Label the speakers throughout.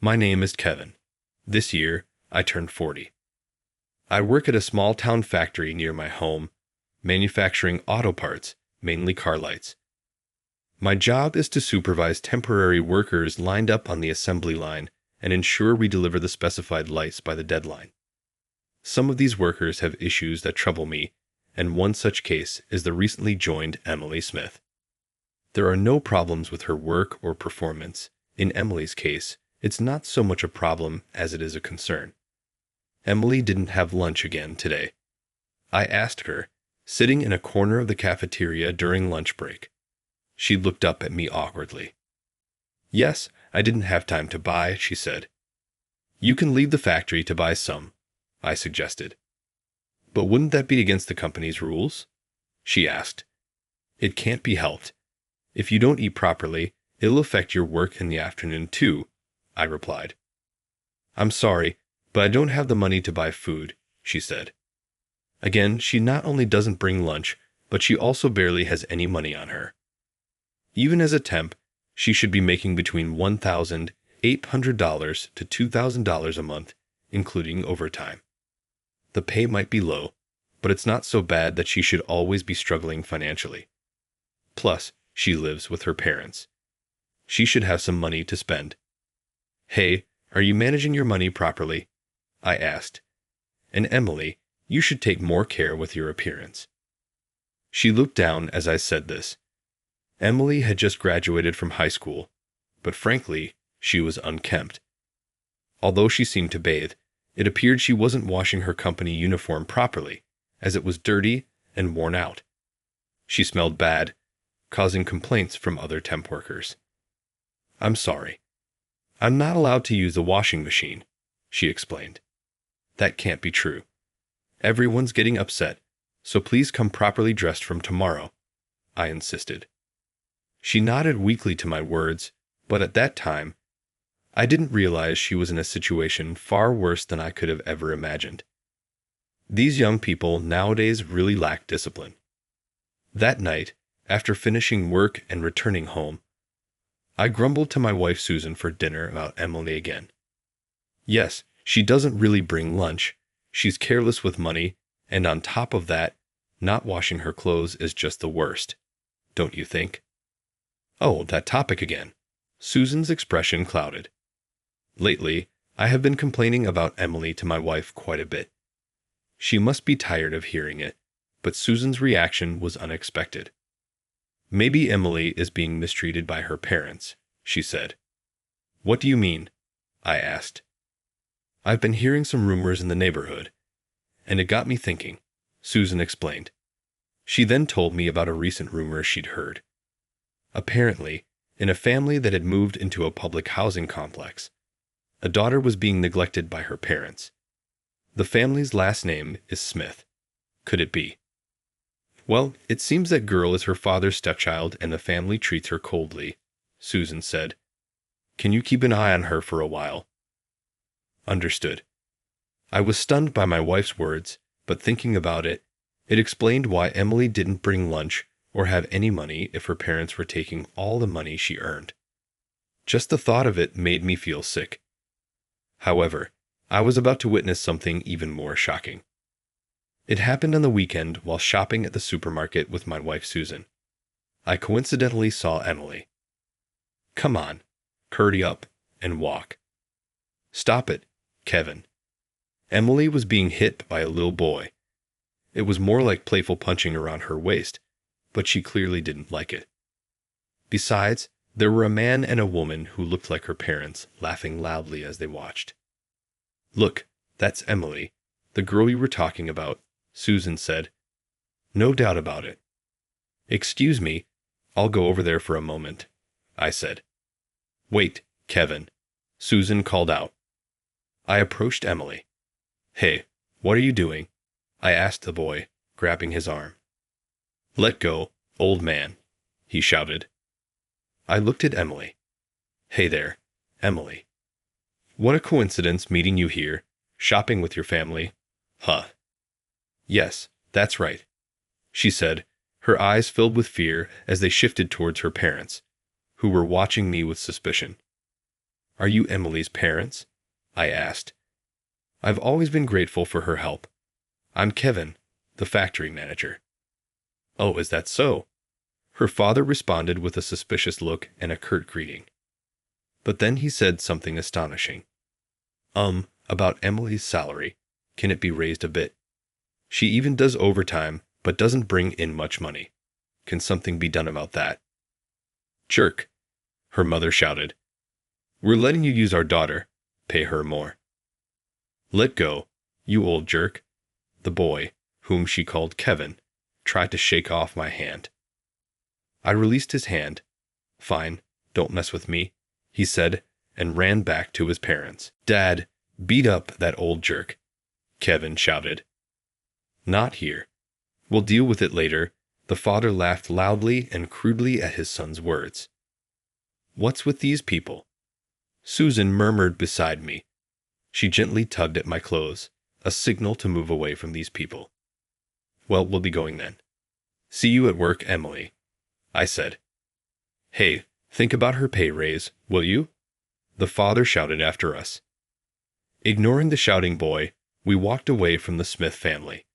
Speaker 1: My name is Kevin. This year, I turned 40. I work at a small-town factory near my home, manufacturing auto parts, mainly car lights. My job is to supervise temporary workers lined up on the assembly line and ensure we deliver the specified lights by the deadline. Some of these workers have issues that trouble me, and one such case is the recently joined Emily Smith. There are no problems with her work or performance. In Emily's case, it's not so much a problem as it is a concern. Emily didn't have lunch again today. I asked her, sitting in a corner of the cafeteria during lunch break. She looked up at me awkwardly. "Yes, I didn't have time to buy," she said. "You can leave the factory to buy some," I suggested. "But wouldn't that be against the company's rules?" she asked. "It can't be helped. If you don't eat properly, it'll affect your work in the afternoon too," I replied. "I'm sorry, but I don't have the money to buy food," she said. Again, she not only doesn't bring lunch, but she also barely has any money on her. Even as a temp, she should be making between $1,800 to $2,000 a month, including overtime. The pay might be low, but it's not so bad that she should always be struggling financially. Plus, she lives with her parents. She should have some money to spend. "Hey, are you managing your money properly?" I asked. "And Emily, you should take more care with your appearance." She looked down as I said this. Emily had just graduated from high school, but frankly, she was unkempt. Although she seemed to bathe, it appeared she wasn't washing her company uniform properly, as it was dirty and worn out. She smelled bad, causing complaints from other temp workers. "I'm sorry. I'm not allowed to use the washing machine," she explained. "That can't be true. Everyone's getting upset, so please come properly dressed from tomorrow," I insisted. She nodded weakly to my words, but at that time, I didn't realize she was in a situation far worse than I could have ever imagined. These young people nowadays really lack discipline. That night, after finishing work and returning home, I grumbled to my wife Susan for dinner about Emily again. Yes, she doesn't really bring lunch, she's careless with money, and on top of that, not washing her clothes is just the worst. Don't you think? Oh, that topic again. Susan's expression clouded. Lately, I have been complaining about Emily to my wife quite a bit. She must be tired of hearing it, but Susan's reaction was unexpected. "Maybe Emily is being mistreated by her parents," she said. "What do you mean?" I asked. "I've been hearing some rumors in the neighborhood, and it got me thinking," Susan explained. She then told me about a recent rumor she'd heard. Apparently, in a family that had moved into a public housing complex, a daughter was being neglected by her parents. The family's last name is Smith. Could it be? "Well, it seems that girl is her father's stepchild and the family treats her coldly," Susan said. "Can you keep an eye on her for a while?" Understood. I was stunned by my wife's words, but thinking about it, it explained why Emily didn't bring lunch or have any money if her parents were taking all the money she earned. Just the thought of it made me feel sick. However, I was about to witness something even more shocking. It happened on the weekend while shopping at the supermarket with my wife Susan. I coincidentally saw Emily. "Come on, hurry up and walk." "Stop it, Kevin." Emily was being hit by a little boy. It was more like playful punching around her waist, but she clearly didn't like it. Besides, there were a man and a woman who looked like her parents, laughing loudly as they watched. "Look, that's Emily, the girl you were talking about," Susan said. "No doubt about it." "Excuse me, I'll go over there for a moment," I said. "Wait, Kevin," Susan called out. I approached Emily. "Hey, what are you doing?" I asked the boy, grabbing his arm. "Let go, old man," he shouted. I looked at Emily. "Hey there, Emily. What a coincidence meeting you here, shopping with your family. Huh." "Yes, that's right," she said, her eyes filled with fear as they shifted towards her parents, who were watching me with suspicion. Are you Emily's parents? I asked. I've always been grateful for her help. I'm Kevin, the factory manager. Oh, is that so? Her father responded with a suspicious look and a curt greeting. But then he said something astonishing. About Emily's salary. Can it be raised a bit? She even does overtime, but doesn't bring in much money. Can something be done about that? Jerk, her mother shouted. We're letting you use our daughter. Pay her more. Let go, you old jerk. The boy, whom she called Kevin, tried to shake off my hand. I released his hand. Fine, don't mess with me, he said, and ran back to his parents. Dad, beat up that old jerk, Kevin shouted. Not here. We'll deal with it later. The father laughed loudly and crudely at his son's words. What's with these people? Susan murmured beside me. She gently tugged at my clothes, a signal to move away from these people. Well, we'll be going then. See you at work, Emily, I said. Hey, think about her pay raise, will you? The father shouted after us. Ignoring the shouting boy, we walked away from the Smith family.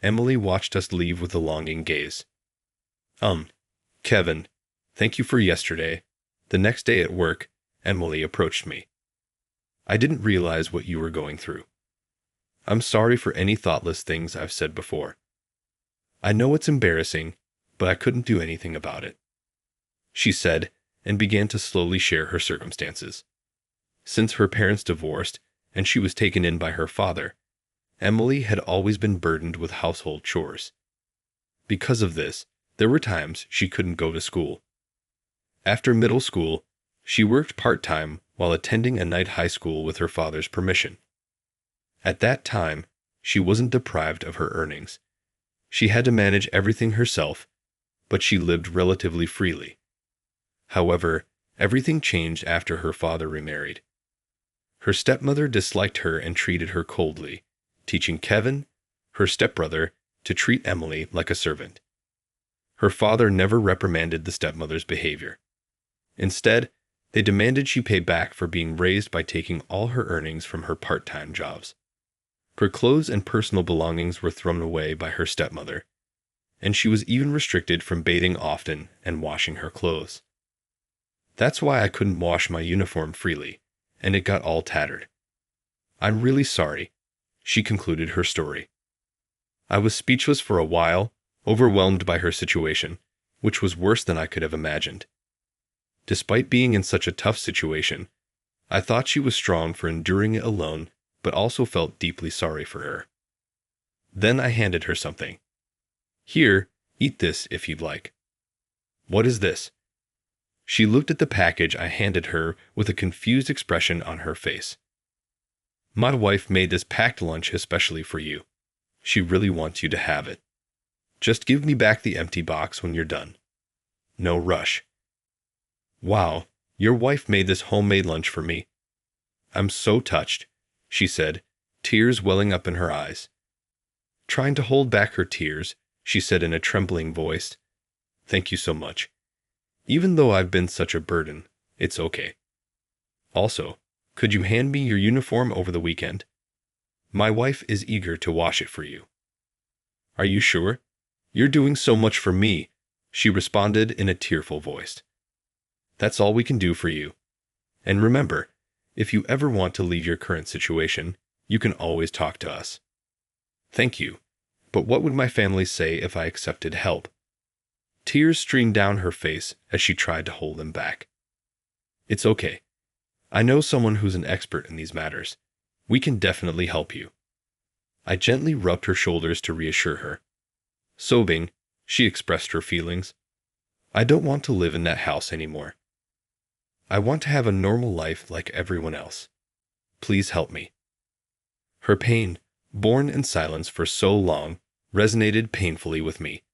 Speaker 1: Emily watched us leave with a longing gaze. Kevin, thank you for yesterday. The next day at work, Emily approached me. I didn't realize what you were going through. I'm sorry for any thoughtless things I've said before. I know it's embarrassing, but I couldn't do anything about it, she said, and began to slowly share her circumstances. Since her parents divorced and she was taken in by her father, Emily had always been burdened with household chores. Because of this, there were times she couldn't go to school. After middle school, she worked part-time while attending a night high school with her father's permission. At that time, she wasn't deprived of her earnings. She had to manage everything herself, but she lived relatively freely. However, everything changed after her father remarried. Her stepmother disliked her and treated her coldly, teaching Kevin, her stepbrother, to treat Emily like a servant. Her father never reprimanded the stepmother's behavior. Instead, they demanded she pay back for being raised by taking all her earnings from her part-time jobs. Her clothes and personal belongings were thrown away by her stepmother, and she was even restricted from bathing often and washing her clothes. That's why I couldn't wash my uniform freely, and it got all tattered. I'm really sorry, she concluded her story. I was speechless for a while, overwhelmed by her situation, which was worse than I could have imagined. Despite being in such a tough situation, I thought she was strong for enduring it alone, but also felt deeply sorry for her. Then I handed her something. Here, eat this if you'd like. What is this? She looked at the package I handed her with a confused expression on her face. My wife made this packed lunch especially for you. She really wants you to have it. Just give me back the empty box when you're done. No rush. Wow, your wife made this homemade lunch for me. I'm so touched, she said, tears welling up in her eyes. Trying to hold back her tears, she said in a trembling voice, Thank you so much. Even though I've been such a burden, it's okay. Also, could you hand me your uniform over the weekend? My wife is eager to wash it for you. Are you sure? You're doing so much for me, she responded in a tearful voice. That's all we can do for you. And remember, if you ever want to leave your current situation, you can always talk to us. Thank you, but what would my family say if I accepted help? Tears streamed down her face as she tried to hold them back. It's okay. I know someone who's an expert in these matters. We can definitely help you. I gently rubbed her shoulders to reassure her. Sobbing, she expressed her feelings. I don't want to live in that house anymore. I want to have a normal life like everyone else. Please help me. Her pain, borne in silence for so long, resonated painfully with me.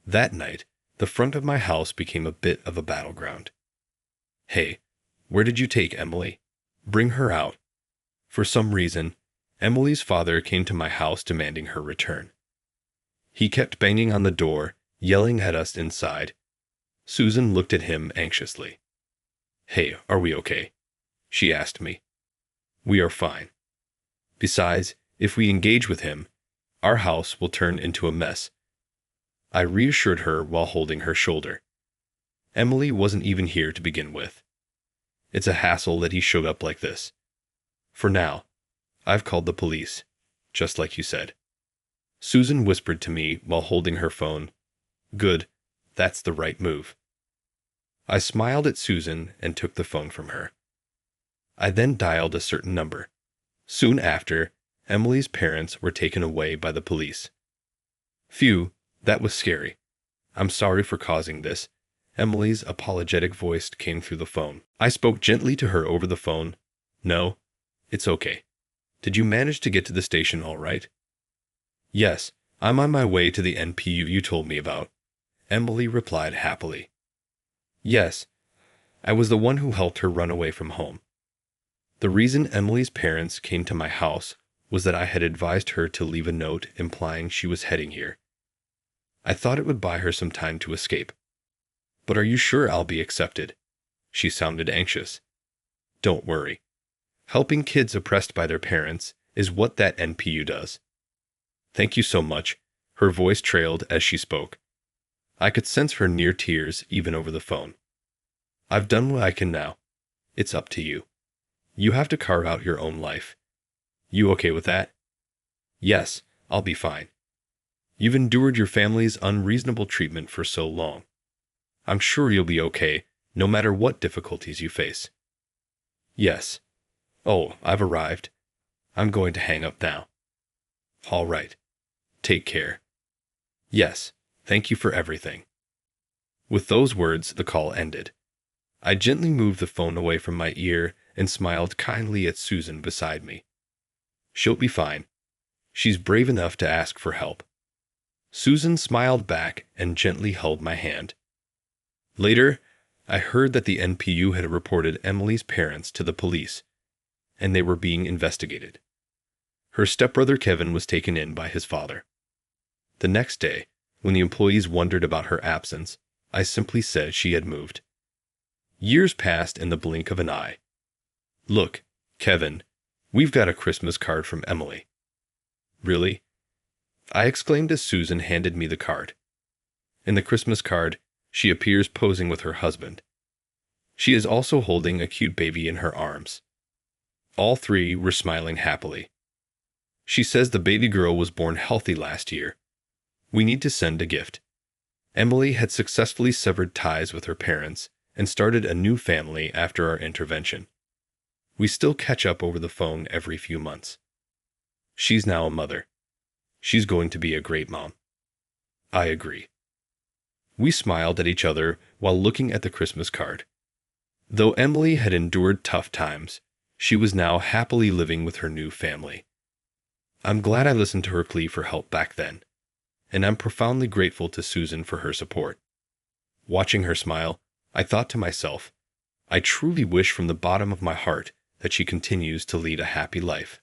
Speaker 1: That night, the front of my house became a bit of a battleground. Hey, where did you take Emily? Bring her out. For some reason, Emily's father came to my house demanding her return. He kept banging on the door, yelling at us inside. Susan looked at him anxiously. Hey, are we okay? she asked me. We are fine. Besides, if we engage with him, our house will turn into a mess. I reassured her while holding her shoulder. Emily wasn't even here to begin with. It's a hassle that he showed up like this. For now, I've called the police, just like you said. Susan whispered to me while holding her phone. Good, that's the right move. I smiled at Susan and took the phone from her. I then dialed a certain number. Soon after, Emily's parents were taken away by the police. Phew, that was scary. I'm sorry for causing this. Emily's apologetic voice came through the phone. I spoke gently to her over the phone. No, it's okay. Did you manage to get to the station all right? Yes, I'm on my way to the NPU you told me about, Emily replied happily. Yes, I was the one who helped her run away from home. The reason Emily's parents came to my house was that I had advised her to leave a note implying she was heading here. I thought it would buy her some time to escape. But are you sure I'll be accepted? She sounded anxious. Don't worry. Helping kids oppressed by their parents is what that NPU does. Thank you so much. Her voice trailed as she spoke. I could sense her near tears even over the phone. I've done what I can now. It's up to you. You have to carve out your own life. You okay with that? Yes, I'll be fine. You've endured your family's unreasonable treatment for so long. I'm sure you'll be okay, no matter what difficulties you face. Yes. Oh, I've arrived. I'm going to hang up now. All right. Take care. Yes, thank you for everything. With those words, the call ended. I gently moved the phone away from my ear and smiled kindly at Susan beside me. She'll be fine. She's brave enough to ask for help. Susan smiled back and gently held my hand. Later, I heard that the NPU had reported Emily's parents to the police, and they were being investigated. Her stepbrother Kevin was taken in by his father. The next day, when the employees wondered about her absence, I simply said she had moved. Years passed in the blink of an eye. Look, Kevin, we've got a Christmas card from Emily. Really? I exclaimed as Susan handed me the card. In the Christmas card, she appears posing with her husband. She is also holding a cute baby in her arms. All three were smiling happily. She says the baby girl was born healthy last year. We need to send a gift. Emily had successfully severed ties with her parents and started a new family after our intervention. We still catch up over the phone every few months. She's now a mother. She's going to be a great mom. I agree. We smiled at each other while looking at the Christmas card. Though Emily had endured tough times, she was now happily living with her new family. I'm glad I listened to her plea for help back then, and I'm profoundly grateful to Susan for her support. Watching her smile, I thought to myself, I truly wish from the bottom of my heart that she continues to lead a happy life.